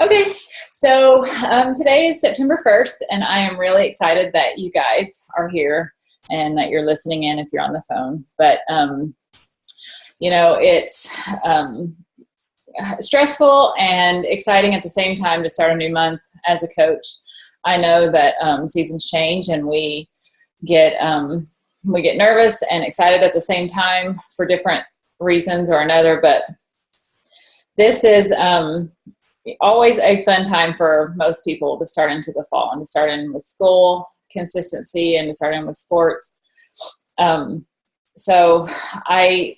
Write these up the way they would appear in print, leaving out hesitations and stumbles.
Okay, so today is September 1st, and I am really excited that you guys are here and that you're listening in if you're on the phone. But, it's stressful and exciting at the same time to start a new month as a coach. I know that seasons change and we get nervous and excited at the same time for different reasons or another, but this is always a fun time for most people to start into the fall and to start in with school consistency and to start in with sports. So I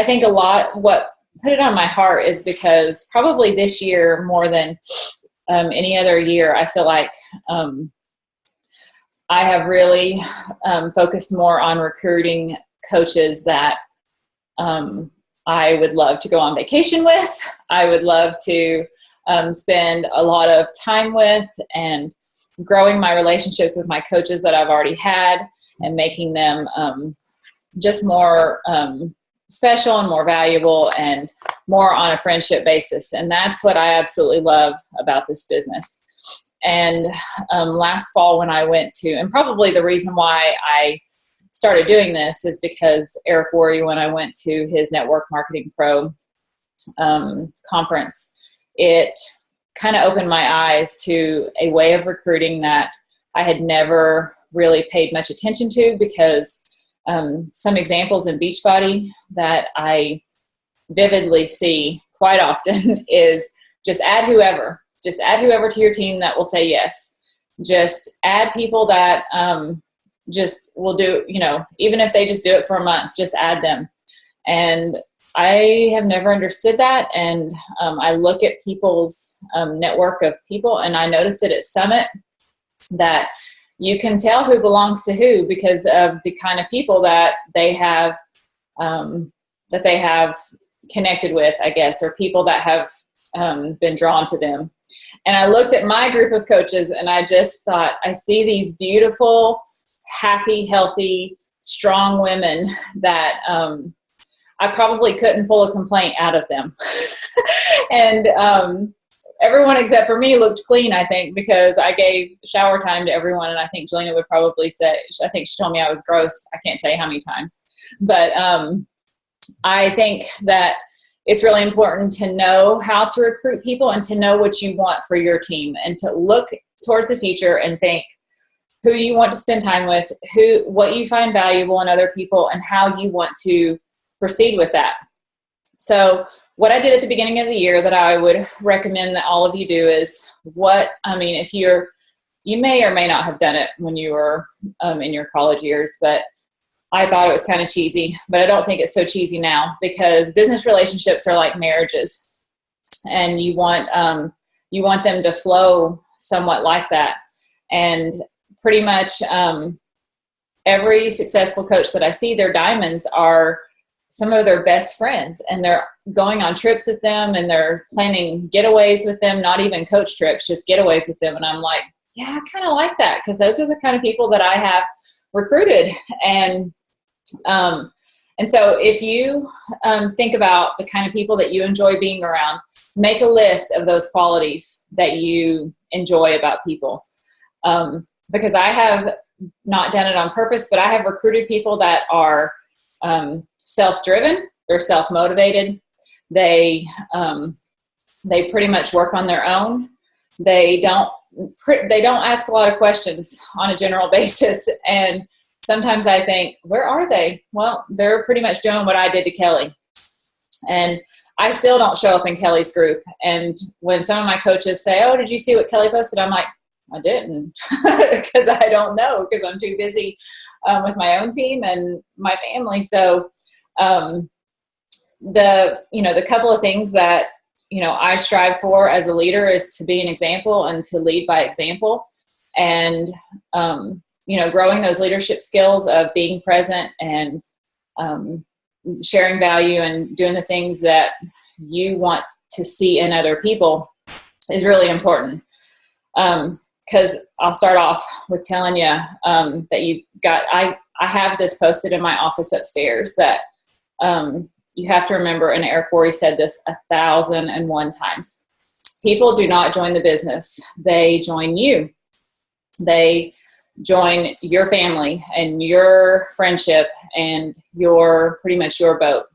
think a lot what put it on my heart is because probably this year more than any other year, I feel like I have really focused more on recruiting coaches that I would love to go on vacation with. I would love to spend a lot of time with and growing my relationships with my coaches that I've already had and making them just more special and more valuable and more on a friendship basis. And that's what I absolutely love about this business. And last fall when I went to, and probably the reason why I started doing this is because Eric Worre, when I went to his Network Marketing Pro conference, it kind of opened my eyes to a way of recruiting that I had never really paid much attention to, because some examples in Beachbody that I vividly see quite often is just add whoever to your team that will say yes. Just add people that just will do, even if they just do it for a month, just add them. And I have never understood that. And I look at people's network of people, and I noticed it at Summit that you can tell who belongs to who because of the kind of people that they have connected with, I guess, or people that have been drawn to them. And I looked at my group of coaches and I just thought, I see these beautiful, happy, healthy, strong women that I probably couldn't pull a complaint out of them. And everyone except for me looked clean, I think, because I gave shower time to everyone. And I think Jelena would probably say, I think she told me I was gross. I can't tell you how many times. But I think that it's really important to know how to recruit people and to know what you want for your team and to look towards the future and think who you want to spend time with, what you find valuable in other people, and how you want to proceed with that. So what I did at the beginning of the year that I would recommend that all of you do is if you may or may not have done it when you were in your college years, but I thought it was kind of cheesy, but I don't think it's so cheesy now, because business relationships are like marriages, and you want them to flow somewhat like that. And pretty much every successful coach that I see, their diamonds are some of their best friends, and they're going on trips with them, and they're planning getaways with them, not even coach trips, just getaways with them. And I'm like, yeah, I kind of like that, because those are the kind of people that I have recruited. And so if you think about the kind of people that you enjoy being around, make a list of those qualities that you enjoy about people. Because I have not done it on purpose, but I have recruited people that are self-driven, they're self-motivated, they pretty much work on their own. They don't ask a lot of questions on a general basis. And sometimes I think, where are they? Well, they're pretty much doing what I did to Kelly. And I still don't show up in Kelly's group. And when some of my coaches say, oh, did you see what Kelly posted? I'm like, I didn't, because I don't know, because I'm too busy with my own team and my family. So the couple of things that, I strive for as a leader is to be an example and to lead by example. And, growing those leadership skills of being present and sharing value and doing the things that you want to see in other people is really important. Because I'll start off with telling you that I have this posted in my office upstairs that you have to remember, and Eric Worre said this 1,001 times, people do not join the business. They join you. They join your family and your friendship and pretty much your boat.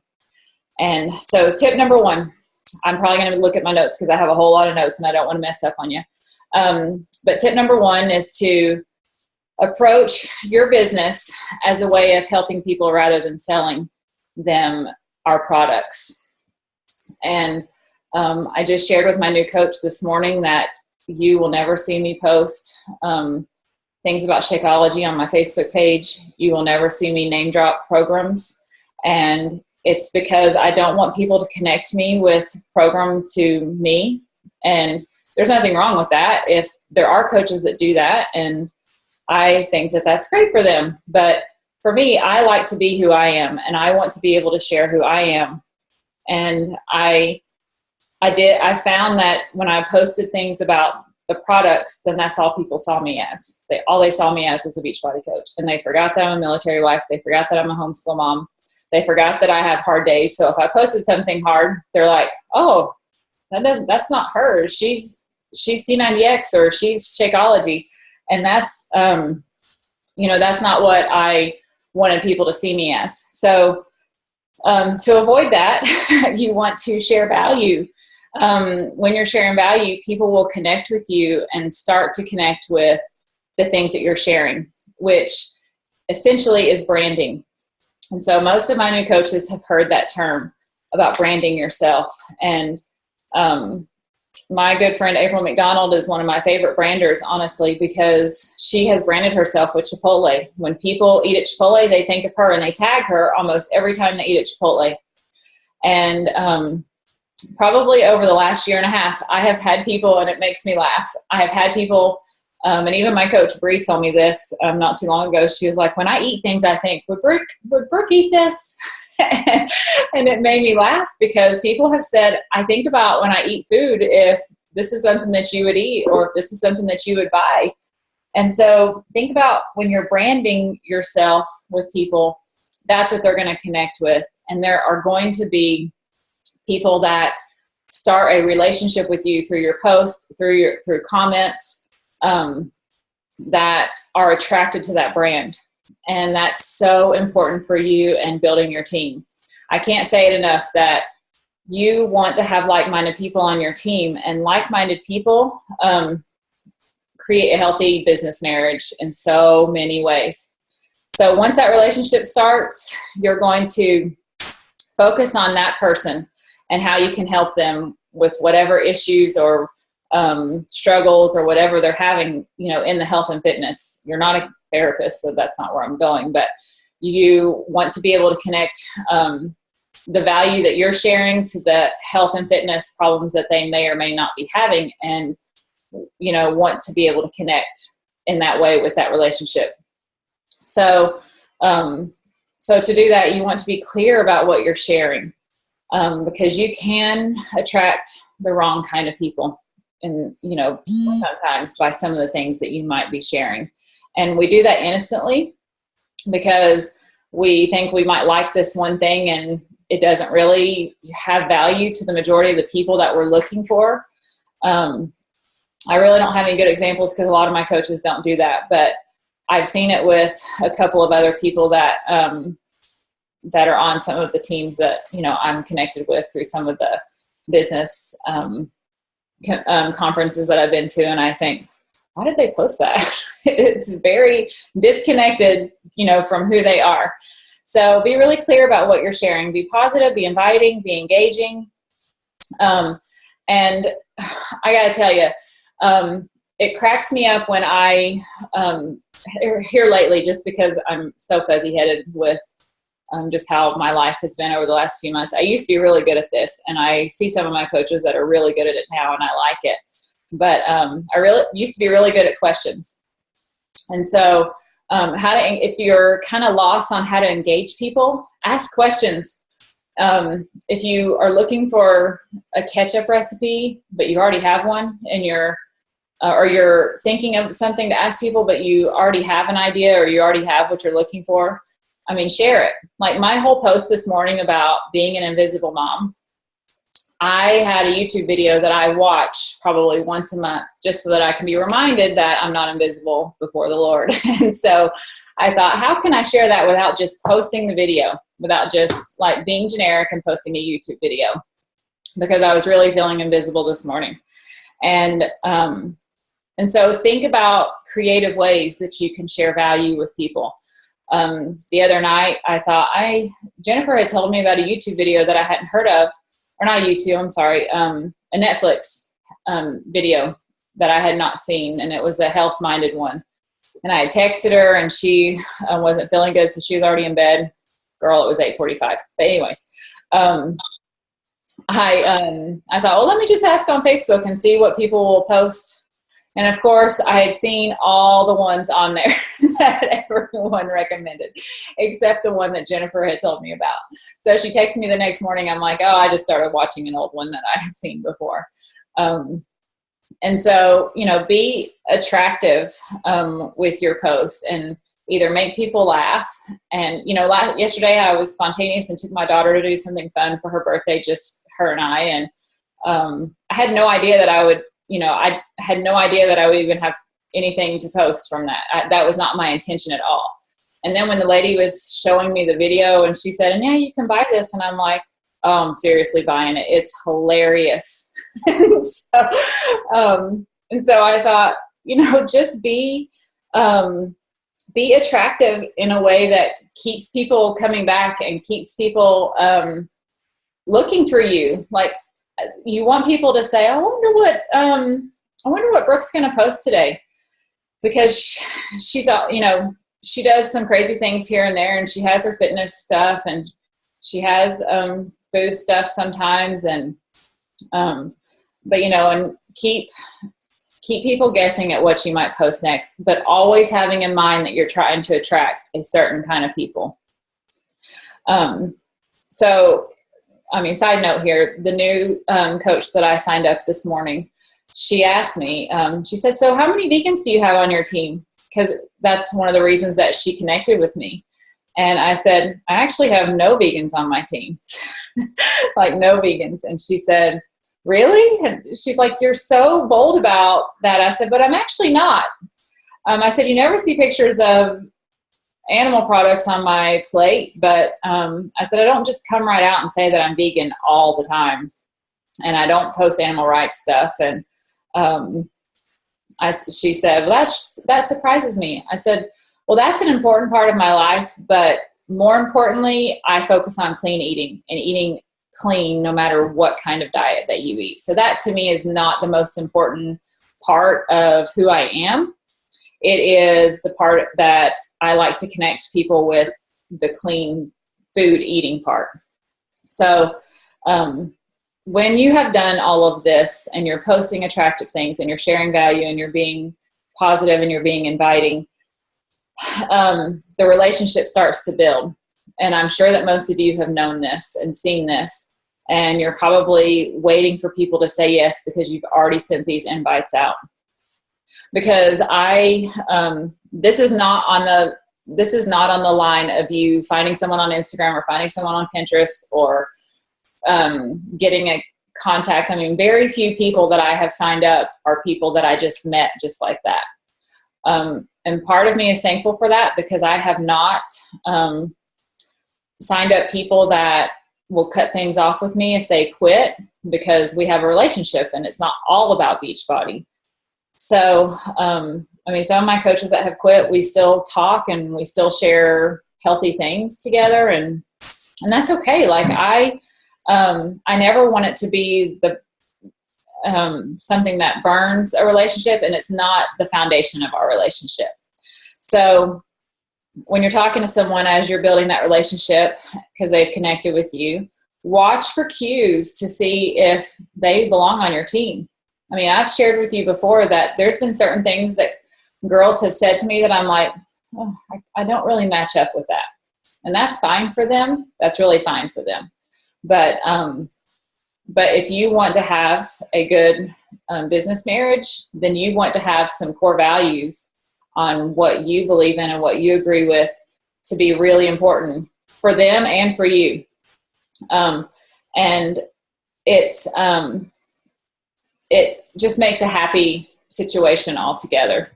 And so tip number one, I'm probably going to look at my notes because I have a whole lot of notes and I don't want to mess up on you. But tip number one is to approach your business as a way of helping people rather than selling them our products. And I just shared with my new coach this morning that you will never see me post things about Shakeology on my Facebook page. You will never see me name drop programs. And it's because I don't want people to connect me with program to me. And there's nothing wrong with that if there are coaches that do that. And I think that that's great for them. But for me, I like to be who I am, and I want to be able to share who I am. And I found that when I posted things about the products, then that's all people saw me as. All they saw me as was a Beachbody coach. And they forgot that I'm a military wife. They forgot that I'm a homeschool mom. They forgot that I have hard days. So if I posted something hard, they're like, oh, that's not her. She's P90X or she's Shakeology. And that's, that's not what I wanted people to see me as. So to avoid that, you want to share value. When you're sharing value, people will connect with you and start to connect with the things that you're sharing, which essentially is branding. And so most of my new coaches have heard that term about branding yourself. And my good friend April McDonald is one of my favorite branders, honestly, because she has branded herself with Chipotle. When people eat at Chipotle, they think of her and they tag her almost every time they eat at Chipotle. And probably over the last year and a half, I have had people, and it makes me laugh, I have had people, and even my coach Bree told me this not too long ago. She was like, when I eat things, I think, would Brooke eat this? And it made me laugh because people have said, I think about when I eat food, if this is something that you would eat or if this is something that you would buy. And so think about when you're branding yourself with people, that's what they're going to connect with. And there are going to be people that start a relationship with you through your posts, through comments, that are attracted to that brand. And that's so important for you and building your team. I can't say it enough that you want to have like-minded people on your team, and like-minded people create a healthy business marriage in so many ways. So once that relationship starts, you're going to focus on that person and how you can help them with whatever issues or struggles or whatever they're having, in the health and fitness. You're not a therapist, so that's not where I'm going, but you want to be able to connect the value that you're sharing to the health and fitness problems that they may or may not be having, and want to be able to connect in that way with that relationship. So to do that, you want to be clear about what you're sharing, because you can attract the wrong kind of people, and sometimes by some of the things that you might be sharing. And we do that innocently because we think we might like this one thing and it doesn't really have value to the majority of the people that we're looking for. I really don't have any good examples because a lot of my coaches don't do that, but I've seen it with a couple of other people that that are on some of the teams that I'm connected with through some of the business conferences that I've been to, and I think, why did they post that? It's very disconnected, from who they are. So be really clear about what you're sharing. Be positive, be inviting, be engaging. And I got to tell you, it cracks me up when I here lately, just because I'm so fuzzy-headed with just how my life has been over the last few months. I used to be really good at this, and I see some of my coaches that are really good at it now, and I like it. But I really used to be really good at questions. And so if you're kind of lost on how to engage people, ask questions. If you are looking for a ketchup recipe, but you already have one, and or you're thinking of something to ask people, but you already have an idea, or you already have what you're looking for, share it. Like my whole post this morning about being an invisible mom, I had a YouTube video that I watch probably once a month just so that I can be reminded that I'm not invisible before the Lord. And so I thought, how can I share that without just posting the video, without just like being generic and posting a YouTube video? Because I was really feeling invisible this morning. And so think about creative ways that you can share value with people. The other night I thought Jennifer had told me about a YouTube video that I hadn't heard of, or not a YouTube, I'm sorry, a Netflix video that I had not seen, and it was a health-minded one. And I had texted her, and she wasn't feeling good, so she was already in bed. Girl, it was 8:45. But anyways, I thought, well, let me just ask on Facebook and see what people will post. And of course, I had seen all the ones on there that everyone recommended, except the one that Jennifer had told me about. So she texted me the next morning. I'm like, oh, I just started watching an old one that I had seen before. And so, be attractive with your post, and either make people laugh. And, yesterday I was spontaneous and took my daughter to do something fun for her birthday, just her and I. And I had no idea that I would even have anything to post from that. That was not my intention at all. And then when the lady was showing me the video and she said, and yeah, you can buy this. And I'm like, oh, I'm seriously buying it. It's hilarious. And so I thought, just be attractive in a way that keeps people coming back and keeps people looking for you. Like, you want people to say, I wonder what Brooke's going to post today, because she's, she does some crazy things here and there, and she has her fitness stuff, and she has food stuff sometimes, and and keep people guessing at what you might post next, but always having in mind that you're trying to attract a certain kind of people. Side note here, the new coach that I signed up this morning, she asked me, she said, so how many vegans do you have on your team? Because that's one of the reasons that she connected with me. And I said, I actually have no vegans on my team. Like, no vegans. And she said, really? And she's like, you're so bold about that. I said, but I'm actually not. I said, you never see pictures of animal products on my plate, but I said, I don't just come right out and say that I'm vegan all the time, and I don't post animal rights stuff. And she said, well, that surprises me. I said, well, that's an important part of my life, but more importantly, I focus on clean eating and eating clean no matter what kind of diet that you eat. So that to me is not the most important part of who I am. It is the part that I like to connect people with, the clean food eating part. So when you have done all of this and you're posting attractive things and you're sharing value and you're being positive and you're being inviting, the relationship starts to build. And I'm sure that most of you have known this and seen this, and you're probably waiting for people to say yes because you've already sent these invites out. Because this is not on the line of you finding someone on Instagram or finding someone on Pinterest or getting a contact. I mean, very few people that I have signed up are people that I just met just like that. And part of me is thankful for that, because I have not signed up people that will cut things off with me if they quit, because we have a relationship and it's not all about Beachbody. So, some of my coaches that have quit, we still talk and we still share healthy things together, and that's okay. Like, I never want it to be something that burns a relationship, and it's not the foundation of our relationship. So when you're talking to someone as you're building that relationship, because they've connected with you, watch for cues to see if they belong on your team. I mean, I've shared with you before that there's been certain things that girls have said to me that I'm like, oh, I don't really match up with that. And that's fine for them. That's really fine for them. But if you want to have a good business marriage, then you want to have some core values on what you believe in and what you agree with to be really important for them and for you. And it just makes a happy situation altogether.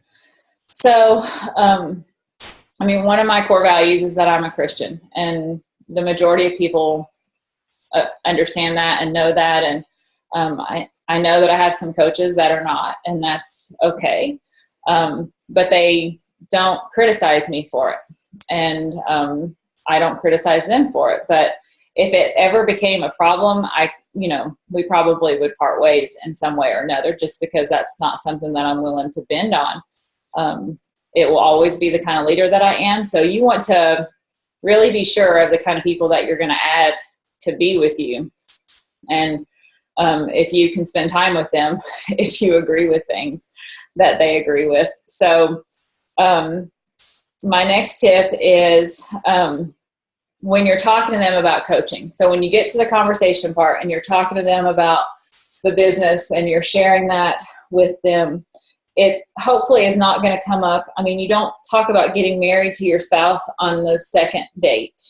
So, I mean, one of my core values is that I'm a Christian, and the majority of people understand that and know that. And I know that I have some coaches that are not, and that's okay. But they don't criticize me for it. And I don't criticize them for it. But if it ever became a problem, we probably would part ways in some way or another, just because that's not something that I'm willing to bend on. It will always be the kind of leader that I am. So you want to really be sure of the kind of people that you're going to add to be with you. And if you can spend time with them, if you agree with things that they agree with. So my next tip is when you're talking to them about coaching. So when you get to the conversation part and you're talking to them about the business and you're sharing that with them, it hopefully is not going to come up. I mean, you don't talk about getting married to your spouse on the second date.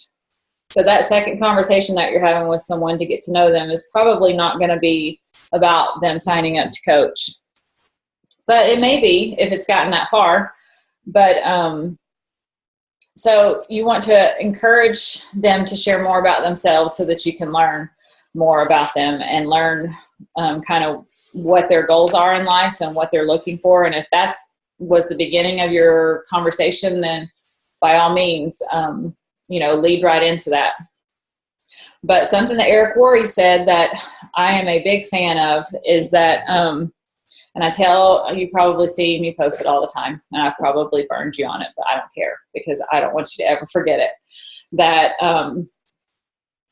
So that second conversation that you're having with someone to get to know them is probably not going to be about them signing up to coach. But it may be if it's gotten that far. But so you want to encourage them to share more about themselves so that you can learn more about them and learn kind of what their goals are in life and what they're looking for. And if that was the beginning of your conversation, then by all means, lead right into that. But something that Eric Worre said that I am a big fan of is that, and you probably see me post it all the time, and I probably burned you on it, but I don't care because I don't want you to ever forget it, that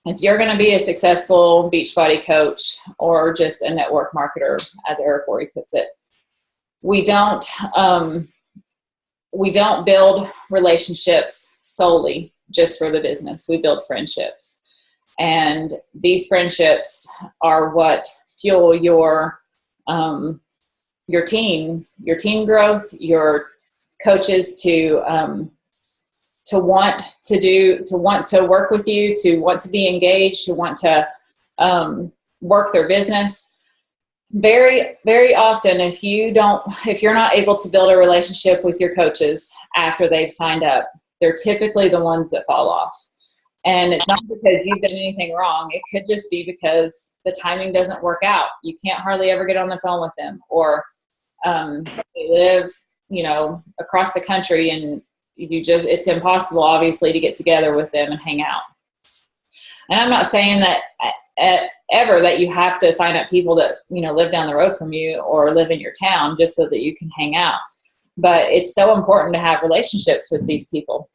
if you're going to be a successful Beachbody coach or just a network marketer, as Eric Worre puts it, we don't build relationships solely just for the business. We build friendships. And these friendships are what fuel your team growth, your coaches to want to work with you, to want to be engaged, to want to work their business. Very, very often, if you're not able to build a relationship with your coaches after they've signed up, they're typically the ones that fall off. And it's not because you've done anything wrong. It could just be because the timing doesn't work out. You can't hardly ever get on the phone with them, or they live, across the country, and it's impossible, obviously, to get together with them and hang out. And I'm not saying that ever that you have to sign up people that, live down the road from you or live in your town just so that you can hang out. But it's so important to have relationships with these people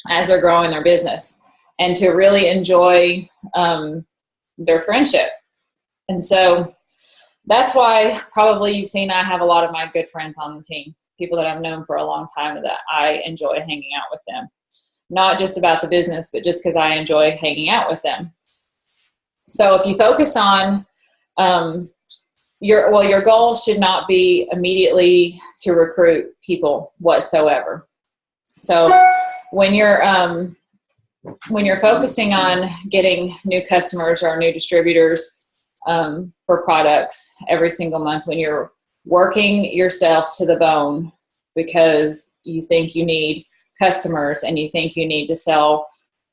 as they're growing their business and to really enjoy their friendship. And so that's why probably you've seen I have a lot of my good friends on the team, people that I've known for a long time, that I enjoy hanging out with them. Not just about the business, but just because I enjoy hanging out with them. So if you focus on your goal should not be immediately to recruit people whatsoever. So when you're focusing on getting new customers or new distributors for products every single month, when you're working yourself to the bone because you think you need customers and you think you need to sell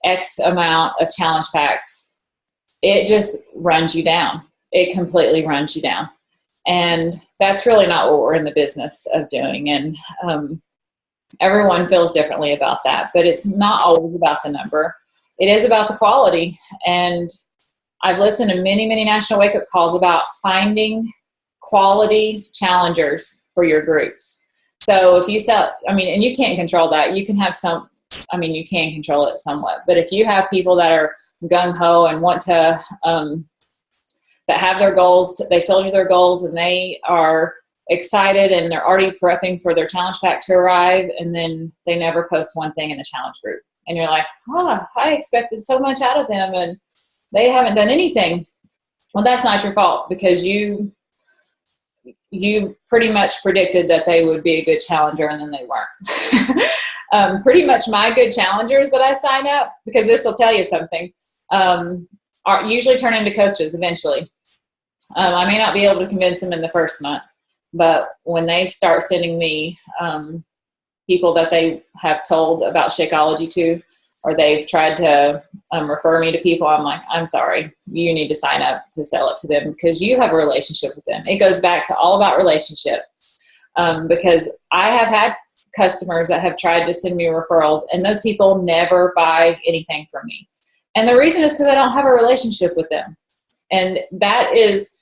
X amount of challenge packs, it just runs you down. It completely runs you down. And that's really not what we're in the business of doing. And everyone feels differently about that, but it's not always about the number. It is about the quality. And I've listened to many, many national wake-up calls about finding quality challengers for your groups. So if you sell, and you can't control that. You can have you can control it somewhat. But if you have people that are gung-ho and want to, that have their goals, they've told you their goals and they are excited and they're already prepping for their challenge pack to arrive, and then they never post one thing in the challenge group. And you're like, I expected so much out of them and they haven't done anything. Well, that's not your fault, because you pretty much predicted that they would be a good challenger, and then they weren't. Pretty much my good challengers that I sign up, because this will tell you something, are usually turn into coaches eventually. I may not be able to convince them in the first month, but when they start sending me people that they have told about Shakeology to, or they've tried to refer me to people, I'm like, I'm sorry, you need to sign up to sell it to them because you have a relationship with them. It goes back to all about relationship, because I have had customers that have tried to send me referrals, and those people never buy anything from me. And the reason is because I don't have a relationship with them. And that is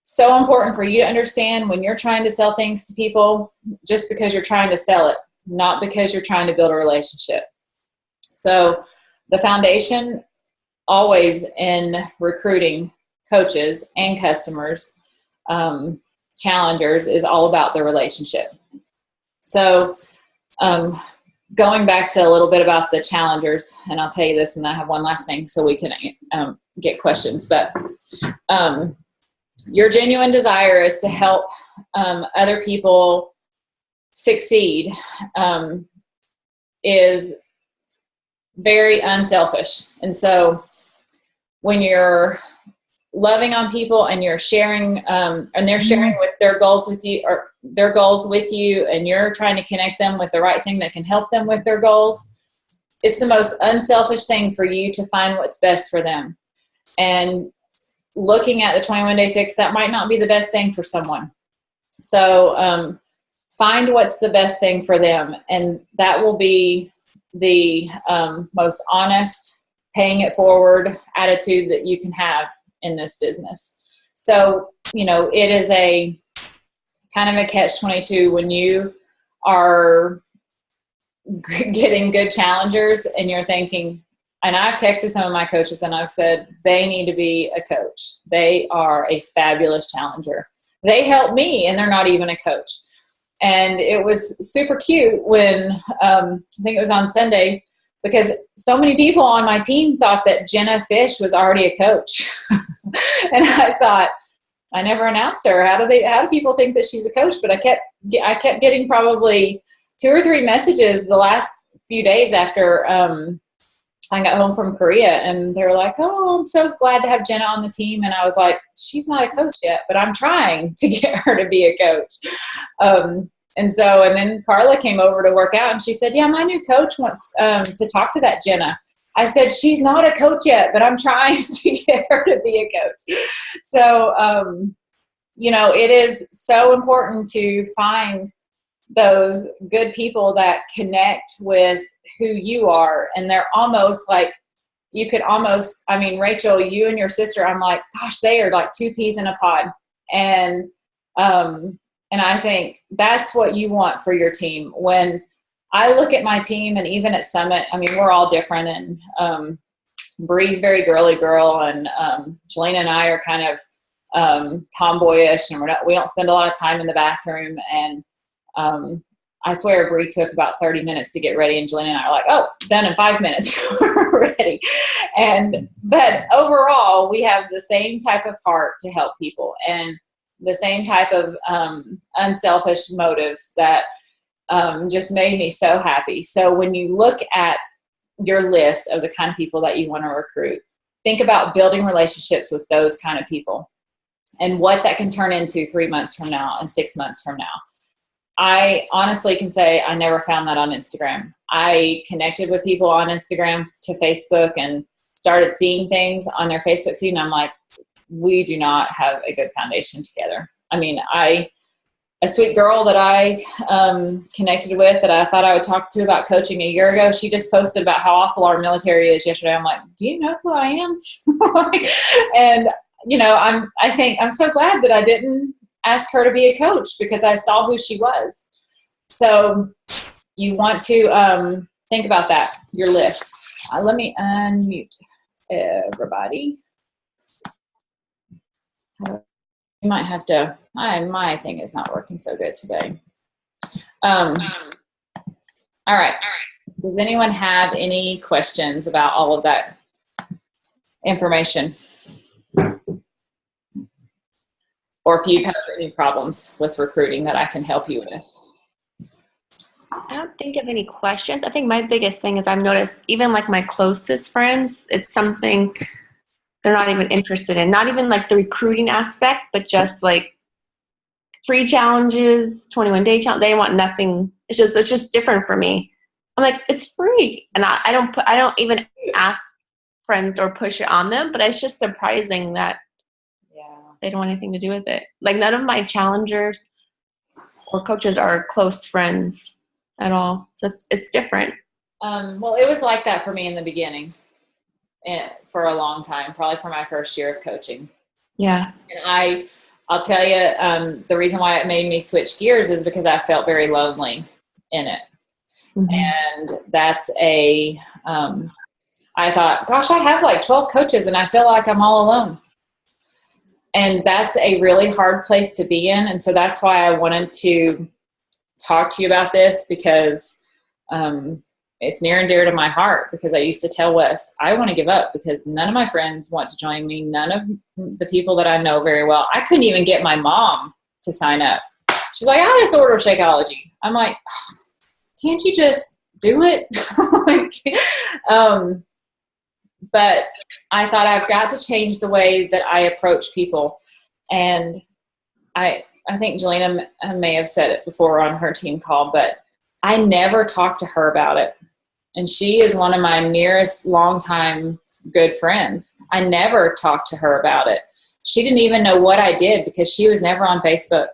so important for you to understand when you're trying to sell things to people, just because you're trying to sell it, not because you're trying to build a relationship. So the foundation always in recruiting coaches and customers, challengers, is all about the relationship. So going back to a little bit about the challengers, and I'll tell you this, and I have one last thing so we can get questions. But your genuine desire is to help other people succeed, is very unselfish. And so when you're loving on people and you're sharing, and they're sharing with their goals with you, or their goals with you, and you're trying to connect them with the right thing that can help them with their goals, it's the most unselfish thing for you to find what's best for them. And looking at the 21-day fix, that might not be the best thing for someone. So find what's the best thing for them, and that will be the most honest, paying it forward attitude that you can have in this business. So, it is a kind of a catch-22 when you are getting good challengers and you're thinking, and I've texted some of my coaches and I've said, they need to be a coach. They are a fabulous challenger. They help me and they're not even a coach. And it was super cute when, I think it was on Sunday, because so many people on my team thought that Jenna Fish was already a coach. And I thought, I never announced her. How do people think that she's a coach? But I kept getting probably 2 or 3 messages the last few days after I got home from Korea, and they're like, oh, I'm so glad to have Jenna on the team. And I was like, she's not a coach yet, but I'm trying to get her to be a coach. And then Carla came over to work out, and she said, yeah, my new coach wants to talk to that Jenna. I said, she's not a coach yet, but I'm trying to get her to be a coach. So, it is so important to find those good people that connect with who you are. And they're almost like, you could almost, Rachel, you and your sister, I'm like, gosh, they are like 2 peas in a pod. And I think that's what you want for your team. When I look at my team, and even at Summit, we're all different. And Bree's very girly girl, and Jelena and I are kind of tomboyish, and we don't spend a lot of time in the bathroom. And I swear Bree took about 30 minutes to get ready, and Jelena and I are like, oh, done in 5 minutes. We're ready. But overall, we have the same type of heart to help people, and the same type of unselfish motives that just made me so happy. So when you look at your list of the kind of people that you want to recruit, think about building relationships with those kind of people and what that can turn into 3 months from now and 6 months from now. I honestly can say I never found that on Instagram. I connected with people on Instagram to Facebook and started seeing things on their Facebook feed, and I'm like, we do not have a good foundation together. A sweet girl that I connected with, that I thought I would talk to about coaching a year ago, she just posted about how awful our military is yesterday. I'm like, do you know who I am? And I'm so glad that I didn't ask her to be a coach, because I saw who she was. So you want to think about that, your list. Let me unmute everybody. You might have to, my thing is not working so good today. All right. Does anyone have any questions about all of that information? Or if you have any problems with recruiting that I can help you with. I don't think of any questions. I think my biggest thing is I've noticed, even like my closest friends, it's something they're not even interested in, not even like the recruiting aspect, but just like free challenges, 21-day challenge. They want nothing. It's just different for me. I'm like, it's free. And I don't even ask friends or push it on them, but it's just surprising that they don't want anything to do with it. Like none of my challengers or coaches are close friends at all. So it's different. Well, it was like that for me in the beginning and for a long time, probably for my first year of coaching. Yeah. And I'll tell you, the reason why it made me switch gears is because I felt very lonely in it. Mm-hmm. And that's I thought, gosh, I have like 12 coaches and I feel like I'm all alone. And that's a really hard place to be in. And so that's why I wanted to talk to you about this, because it's near and dear to my heart, because I used to tell Wes, I want to give up because none of my friends want to join me. None of the people that I know very well. I couldn't even get my mom to sign up. She's like, I just order Shakeology. I'm like, oh, can't you just do it? But I thought I've got to change the way that I approach people. And I think Jelena may have said it before on her team call, but I never talked to her about it. And she is one of my nearest longtime good friends. I never talked to her about it. She didn't even know what I did because she was never on Facebook.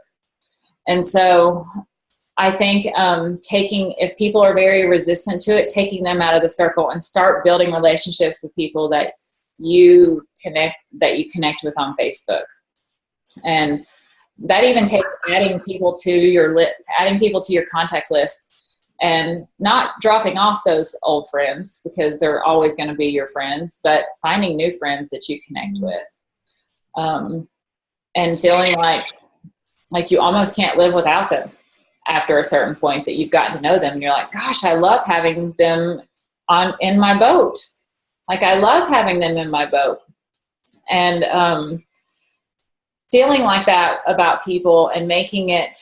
And so I think if people are very resistant to it, taking them out of the circle and start building relationships with people that you connect with on Facebook. And that even takes adding people to your contact list, and not dropping off those old friends because they're always going to be your friends, but finding new friends that you connect with, and feeling like you almost can't live without them after a certain point that you've gotten to know them. And you're like, gosh, I love having them in my boat. Like I love having them in my boat. And feeling like that about people and making it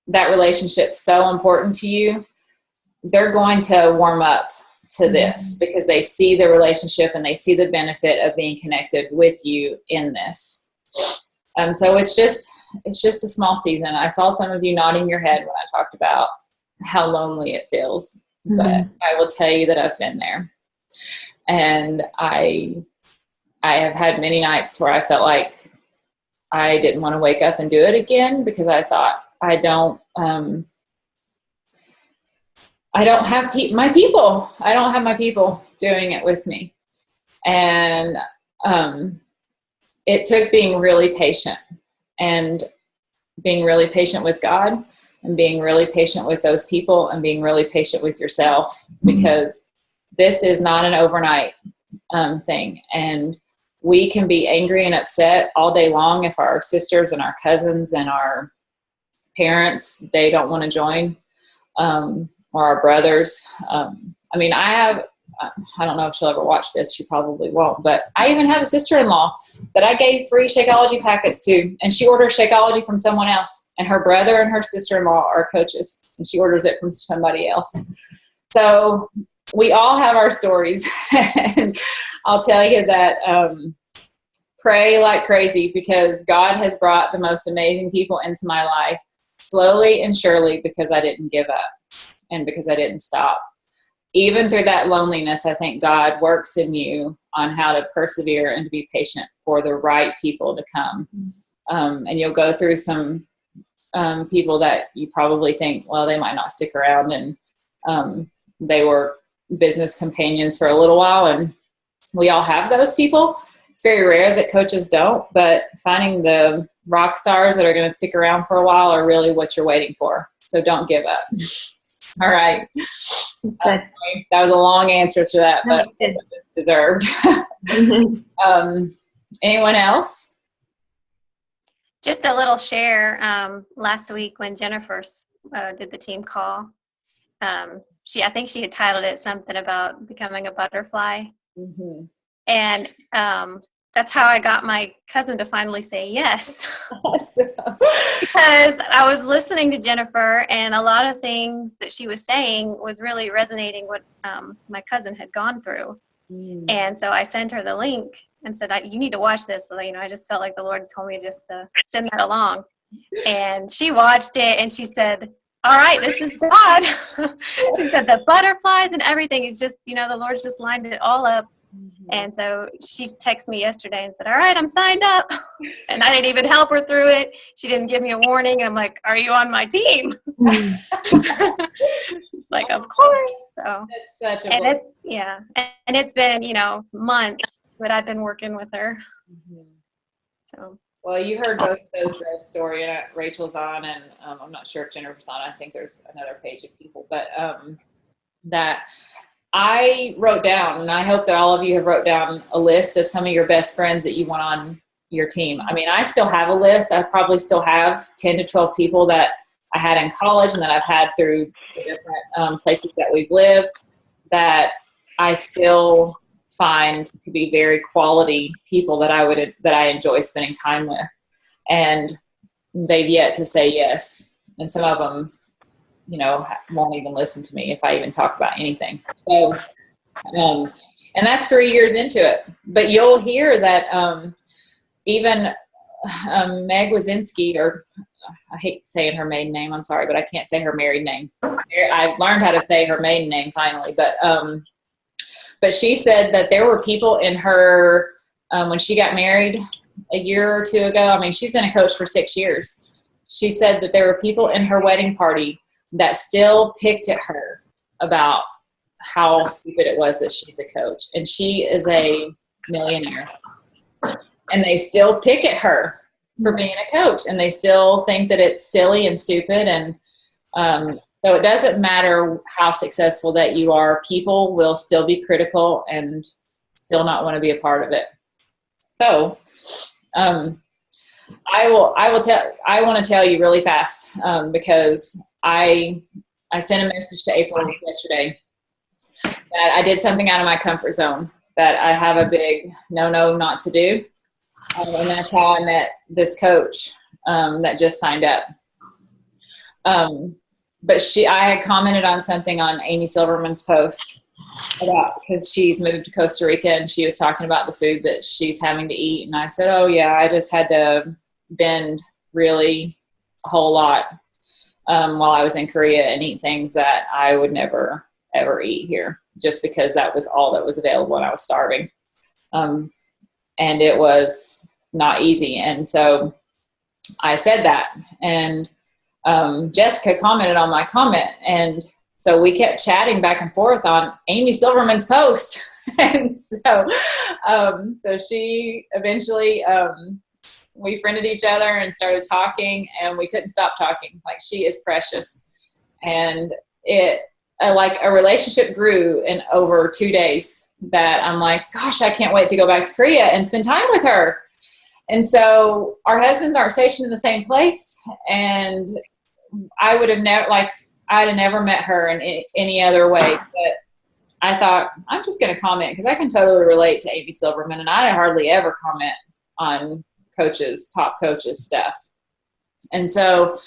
that relationship so important to you, they're going to warm up to this because they see the relationship and they see the benefit of being connected with you in this. So it's just a small season. I saw some of you nodding your head when I talked about how lonely it feels, but I will tell you that I've been there. And I have had many nights where I felt like I didn't want to wake up and do it again because I thought, I don't have my people. I don't have my people doing it with me. And it took being really patient and being really patient with God and being really patient with those people and being really patient with yourself, because this is not an overnight thing. And we can be angry and upset all day long if our sisters and our cousins and our parents, they don't want to join, or our brothers. I don't know if she'll ever watch this. She probably won't. But I even have a sister-in-law that I gave free Shakeology packets to, and she orders Shakeology from someone else. And her brother and her sister-in-law are coaches, and she orders it from somebody else. So we all have our stories. And I'll tell you that pray like crazy, because God has brought the most amazing people into my life slowly and surely, because I didn't give up and because I didn't stop. Even through that loneliness, I think God works in you on how to persevere and to be patient for the right people to come. And you'll go through some people that you probably think, well, they might not stick around. And they were business companions for a little while. And we all have those people. It's very rare that coaches don't, but finding the rock stars that are going to stick around for a while are really what you're waiting for. So don't give up. All right. That was a long answer to that, but it was deserved. Anyone else? Just a little share. Last week when Jennifer did the team call, I think she had titled it something about becoming a butterfly. Mm-hmm. And that's how I got my cousin to finally say yes. Awesome. Because I was listening to Jennifer, and a lot of things that she was saying was really resonating what my cousin had gone through. And so I sent her the link and said, you need to watch this. So, I just felt like the Lord told me just to send that along. And she watched it and she said, all right, this is God. She said the butterflies and everything is just, the Lord's just lined it all up. And so she texted me yesterday and said, all right, I'm signed up. And I didn't even help her through it. She didn't give me a warning. And I'm like, are you on my team? She's like, of course. So That's such a and it's and it's been, months that I've been working with her. So well, you heard both of those girls' story. Rachel's on, and I'm not sure if Jennifer's on. I think there's another page of people, but that I wrote down, and I hope that all of you have wrote down a list of some of your best friends that you want on your team. I mean, I still have a list. I probably still have 10 to 12 people that I had in college and that I've had through the different places that we've lived that I still find to be very quality people that I enjoy spending time with. And they've yet to say yes. And some of them, won't even listen to me if I even talk about anything. So, and that's 3 years into it. But you'll hear that even Meg Wazinski, or I hate saying her maiden name, I'm sorry, but I can't say her married name. I learned how to say her maiden name finally. But she said that there were people in her, when she got married a year or two ago, I mean, she's been a coach for 6 years. She said that there were people in her wedding party that still picked at her about how stupid it was that she's a coach. And she is a millionaire. And they still pick at her for being a coach. And they still think that it's silly and stupid. And so it doesn't matter how successful that you are. People will still be critical and still not want to be a part of it. So I want to tell you really fast because I sent a message to April yesterday that I did something out of my comfort zone, that I have a big no not to do. And that's how I met this coach that just signed up. But I had commented on something on Amy Silverman's post about, because she's moved to Costa Rica and she was talking about the food that she's having to eat. And I said, oh yeah, I just had to bend really a whole lot while I was in Korea and eat things that I would never ever eat here, just because that was all that was available and I was starving. And it was not easy. And so I said that, and Jessica commented on my comment. And so we kept chatting back and forth on Amy Silverman's post. And so she eventually, we friended each other and started talking, and we couldn't stop talking. Like, she is precious. And like a relationship grew in over 2 days that I'm like, gosh, I can't wait to go back to Korea and spend time with her. And so our husbands aren't stationed in the same place. And I would have I'd have never met her in any other way. But I thought, I'm just going to comment because I can totally relate to Amy Silverman. And I hardly ever comment on top coaches stuff. And so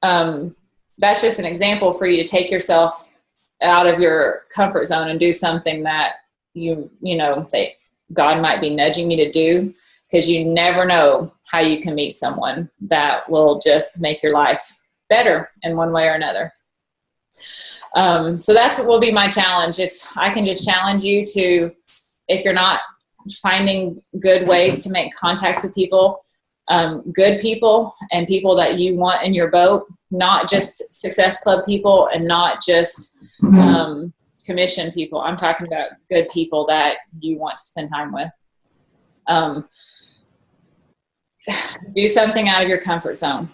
that's just an example for you to take yourself out of your comfort zone and do something that God might be nudging you to do, because you never know how you can meet someone that will just make your life better in one way or another. So that's what will be my challenge. If I can just challenge you to, if you're not finding good ways to make contacts with people, good people and people that you want in your boat, not just Success Club people and not just commission people. I'm talking about good people that you want to spend time with. Do something out of your comfort zone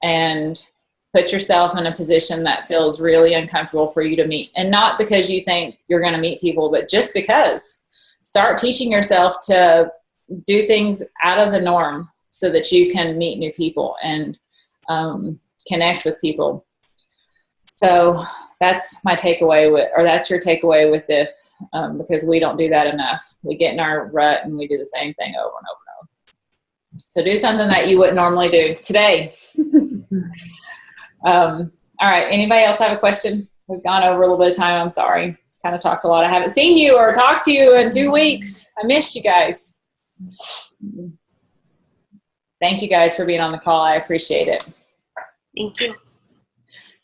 and put yourself in a position that feels really uncomfortable for you to meet. And not because you think you're going to meet people, but just because. Start teaching yourself to do things out of the norm so that you can meet new people and connect with people. So that's my takeaway that's your takeaway with this, because we don't do that enough. We get in our rut and we do the same thing over and over and over. So do something that you wouldn't normally do today. All right. Anybody else have a question? We've gone over a little bit of time. I'm sorry. kind of talked a lot. I haven't seen you or talked to you in 2 weeks. I missed you guys. Thank you guys for being on the call. I appreciate it. Thank you.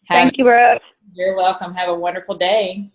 Thank you, Brooke. You're welcome. Have a wonderful day.